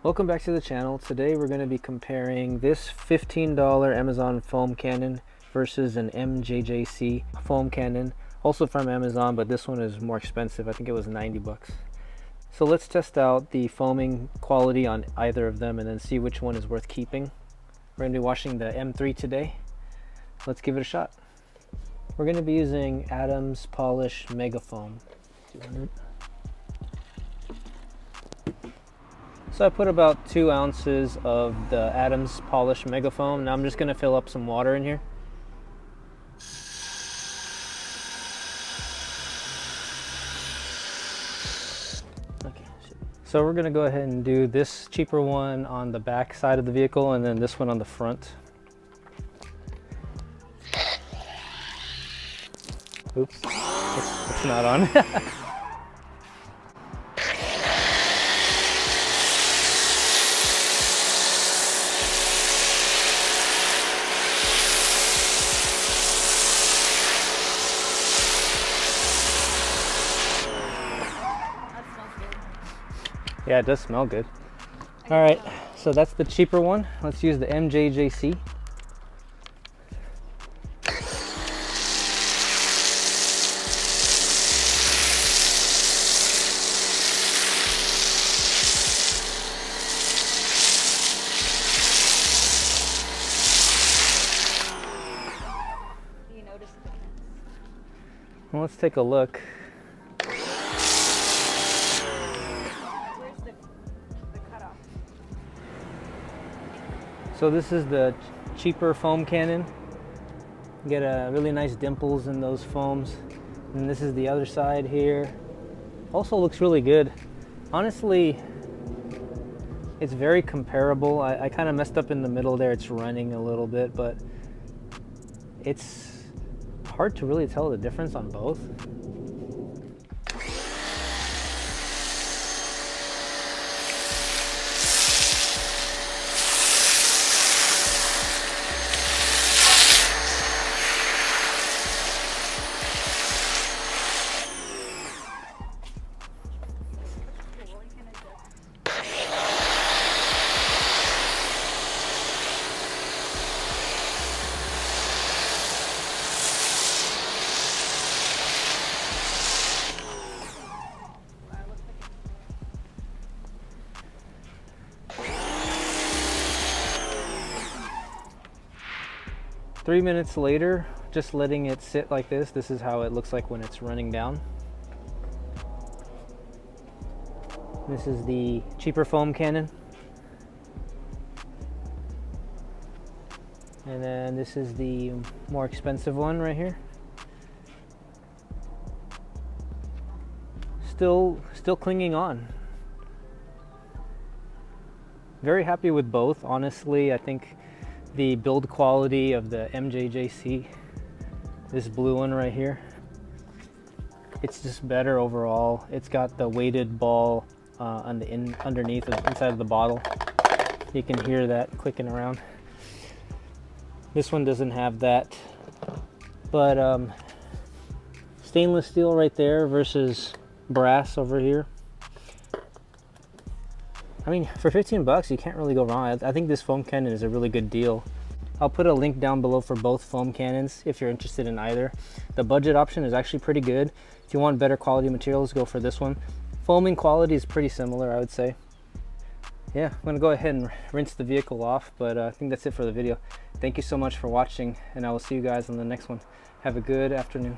Welcome back to the channel. Today we're going to be comparing this $15 Amazon foam cannon versus an MJJC foam cannon, also from Amazon, but this one is more expensive. I think it was 90 bucks. So let's test out the foaming quality on either of them and then see which one is worth keeping. We're going to be washing the M3 today. Let's give it a shot. We're going to be using Adams Polish Mega Foam 200. So I put about 2 ounces of the Adams Polish Mega Foam. Now I'm just going to fill up some water in here. Okay. So we're going to go ahead and do this cheaper one on the back side of the vehicle and then this one on the front. Oops, it's not on. Yeah, it does smell good. All right, so that's the cheaper one. Let's use the MJJC. You notice the difference? Well, let's take a look. Where's the cutoff? So this is the cheaper foam cannon. You get a really nice dimples in those foams. And this is the other side here. Also looks really good. Honestly, it's very comparable. I kind of messed up in the middle there. It's running a little bit, but it's hard to really tell the difference on both. Three minutes later, just letting it sit like this, this is how it looks like when it's running down. This is the cheaper foam cannon. And then this is the more expensive one right here. Still clinging on. Very happy with both, honestly. I think the build quality of the MJJC, this blue one right here, it's just better overall. It's got the weighted ball on the underneath inside of the bottle. You can hear that clicking around. This one doesn't have that, but stainless steel right there versus brass over here. I mean, for 15 bucks, you can't really go wrong. I think this foam cannon is a really good deal. I'll put a link down below for both foam cannons if you're interested in either. The budget option is actually pretty good. If you want better quality materials, go for this one. Foaming quality is pretty similar, I would say. Yeah, I'm gonna go ahead and rinse the vehicle off, but I think that's it for the video. Thank you so much for watching, and I will see you guys on the next one. Have a good afternoon.